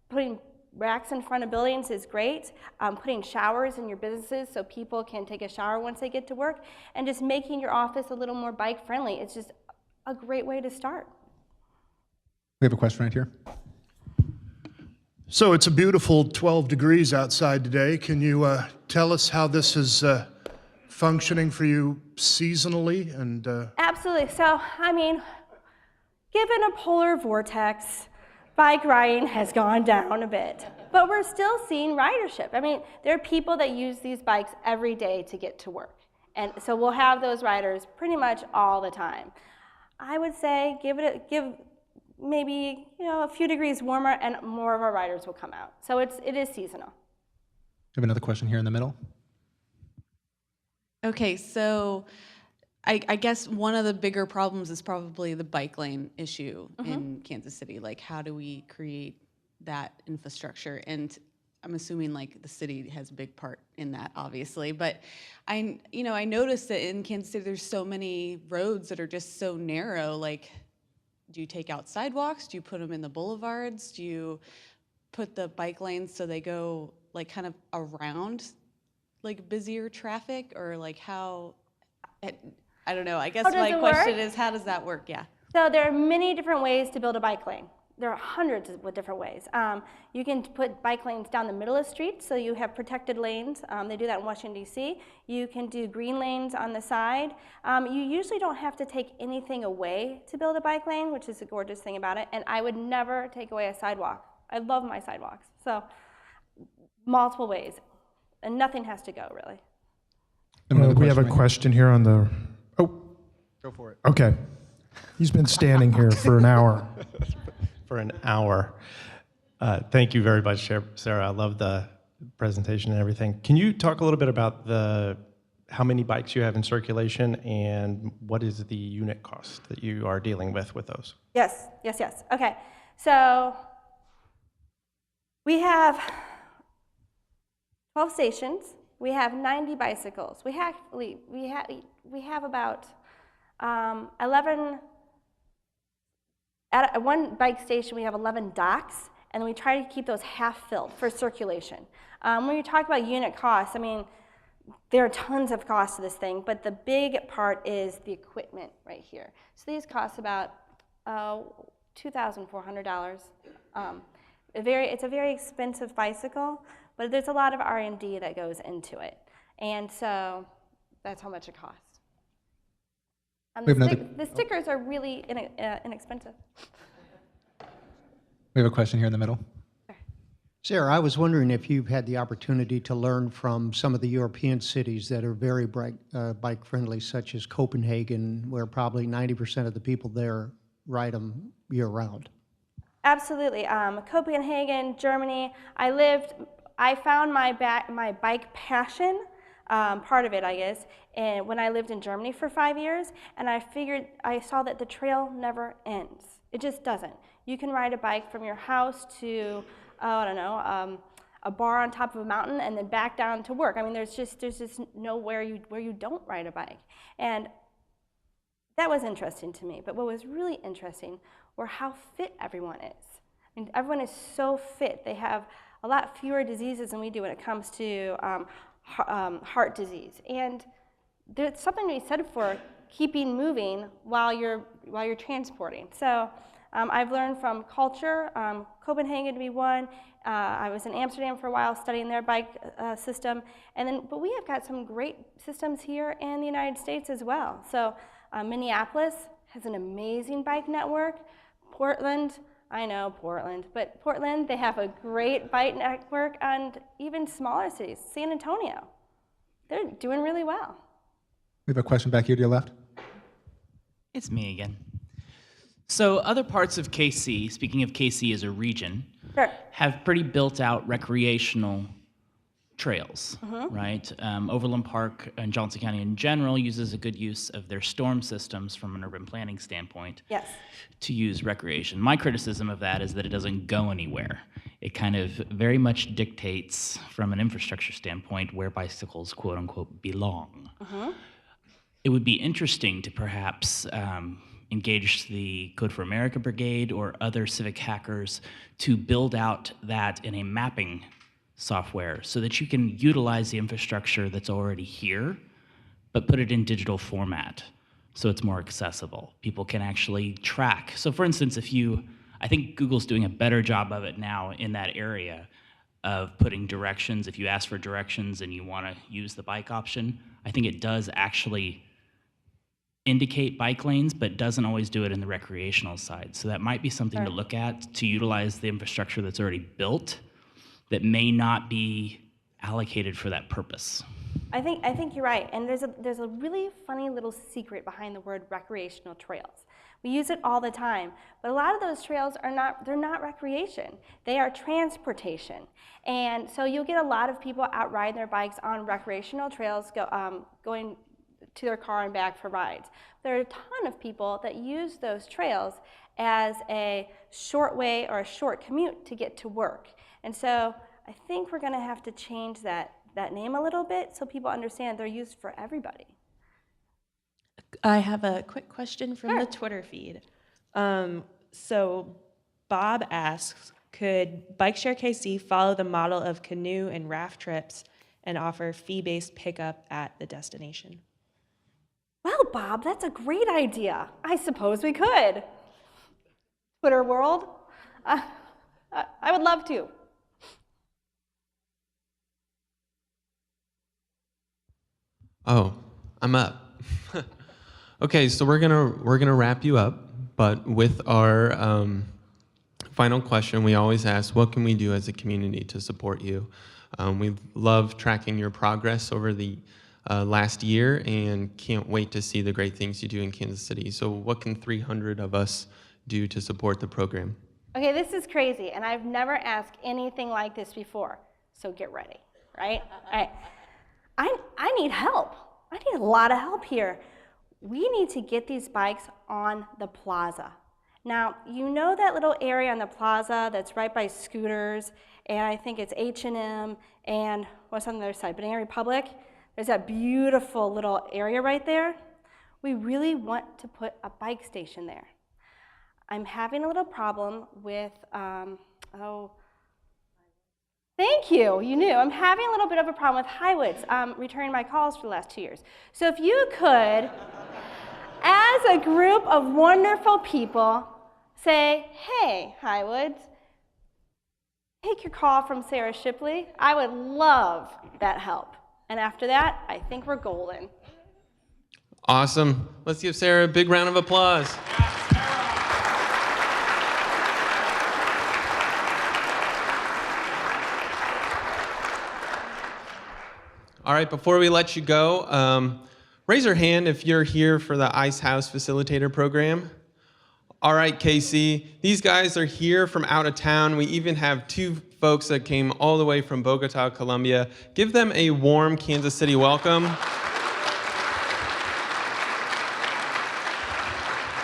putting racks in front of buildings is great. Putting showers in your businesses so people can take a shower once they get to work, and just making your office a little more bike friendly. It's just a great way to start. We have a question right here. So it's a beautiful 12 degrees outside today. Can you tell us how this is functioning for you seasonally? And Absolutely. So, I mean, given a polar vortex, bike riding has gone down a bit, but we're still seeing ridership. I mean, there are people that use these bikes every day to get to work. And so we'll have those riders pretty much all the time. I would say give maybe a few degrees warmer and more of our riders will come out. So it is seasonal. We have another question here in the middle. Okay, so I guess one of the bigger problems is probably the bike lane issue in Kansas City. Like, how do we create that infrastructure? And I'm assuming like the city has a big part in that, obviously. But I noticed that in Kansas City there's so many roads that are just so narrow. Like, do you take out sidewalks? Do you put them in the boulevards? Do you put the bike lanes so they go like kind of around like busier traffic, or like how? I don't know. I guess my question is, how does that work? Yeah. So there are many different ways to build a bike lane. There are hundreds of different ways. You can put bike lanes down the middle of the street, so you have protected lanes. They do that in Washington, D.C. You can do green lanes on the side. You usually don't have to take anything away to build a bike lane, which is a gorgeous thing about it. And I would never take away a sidewalk. I love my sidewalks. So multiple ways. And nothing has to go, really. We have a question here on the... Oh. Go for it. Okay. He's been standing here for an hour. For an hour. Thank you very much, Sarah. I love the presentation and everything. Can you talk a little bit about how many bikes you have in circulation and what is the unit cost that you are dealing with those? Yes. Okay. So we have 12 stations. We have 90 bicycles. We have about 11. At one bike station, we have 11 docks, and we try to keep those half filled for circulation. When you talk about unit costs, I mean, there are tons of costs to this thing, but the big part is the equipment right here. So these cost about $2,400. It's a very expensive bicycle, but there's a lot of R&D that goes into it. And so that's how much it costs. The stickers are really inexpensive. We have a question here in the middle. Sarah, I was wondering if you've had the opportunity to learn from some of the European cities that are very bike friendly, such as Copenhagen, where probably 90% of the people there ride them year round. Absolutely. Copenhagen, Germany. I found my bike passion, part of it, I guess, and when I lived in Germany for 5 years, and I saw that the trail never ends. It just doesn't. You can ride a bike from your house to, a bar on top of a mountain and then back down to work. I mean, there's just nowhere where you don't ride a bike. And that was interesting to me. But what was really interesting were how fit everyone is. I mean, everyone is so fit. They have a lot fewer diseases than we do when it comes to heart disease. And there's something to be said for keeping moving while you're transporting. So I've learned from culture, Copenhagen to be one. I was in Amsterdam for a while studying their bike system. But we have got some great systems here in the United States as well. So Minneapolis has an amazing bike network. Portland, I know Portland, but Portland, they have a great bike network, and even smaller cities, San Antonio, they're doing really well. We have a question back here to your left. It's me again. So other parts of KC, speaking of KC as a region, sure, have pretty built out recreational trails, right? Overland Park and Johnson County in general uses a good use of their storm systems from an urban planning standpoint Yes. to use recreation. My criticism of that is that it doesn't go anywhere. It kind of very much dictates from an infrastructure standpoint where bicycles, quote unquote, belong. It would be interesting to perhaps engage the Code for America Brigade or other civic hackers to build out that in a mapping software so that you can utilize the infrastructure that's already here, but put it in digital format so it's more accessible. People can actually track. So for instance, I think Google's doing a better job of it now in that area of putting directions. If you ask for directions and you want to use the bike option, I think it does actually indicate bike lanes, but doesn't always do it in the recreational side. So that might be something to look at to utilize the infrastructure that's already built that may not be allocated for that purpose. I think you're right, and there's a really funny little secret behind the word recreational trails. We use it all the time, but a lot of those trails they're not recreation. They are transportation, and so you'll get a lot of people out riding their bikes on recreational trails, going to their car and back for rides. There are a ton of people that use those trails as a short way or a short commute to get to work. And so I think we're going to have to change that name a little bit so people understand they're used for everybody. I have a quick question from the Twitter feed. So Bob asks, could Bikeshare KC follow the model of canoe and raft trips and offer fee-based pickup at the destination? Well, Bob, that's a great idea. I suppose we could. Twitter world, I would love to. Oh, I'm up. Okay, so we're gonna wrap you up, but with our final question, we always ask, what can we do as a community to support you? We love tracking your progress over the last year and can't wait to see the great things you do in Kansas City. So what can 300 of us do to support the program? Okay, this is crazy, and I've never asked anything like this before, so get ready, right? All right. I need help. I need a lot of help here. We need to get these bikes on the plaza. Now, you know that little area on the plaza that's right by Scooters, and I think it's H&M, and what's on the other side, Banana Republic? There's that beautiful little area right there. We really want to put a bike station there. I'm having a little problem with, thank you, you knew. I'm having a little bit of a problem with Highwoods returning my calls for the last 2 years. So if you could, as a group of wonderful people, say, hey, Highwoods, take your call from Sarah Shipley. I would love that help. And after that, I think we're golden. Awesome. Let's give Sarah a big round of applause. All right, before we let you go, raise your hand if you're here for the Ice House Facilitator Program. All right, Casey, these guys are here from out of town. We even have 2 folks that came all the way from Bogota, Colombia. Give them a warm Kansas City welcome.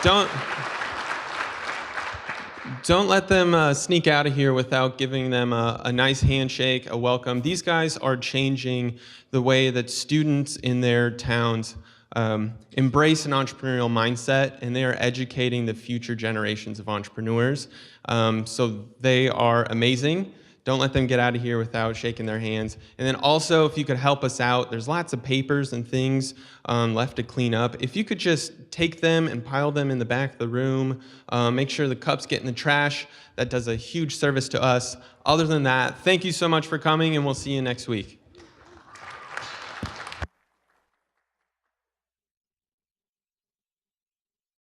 Don't let them sneak out of here without giving them a nice handshake, a welcome. These guys are changing the way that students in their towns embrace an entrepreneurial mindset, and they are educating the future generations of entrepreneurs. So they are amazing. Don't let them get out of here without shaking their hands. And then also, if you could help us out, there's lots of papers and things left to clean up. If you could just take them and pile them in the back of the room, make sure the cups get in the trash, that does a huge service to us. Other than that, thank you so much for coming, and we'll see you next week.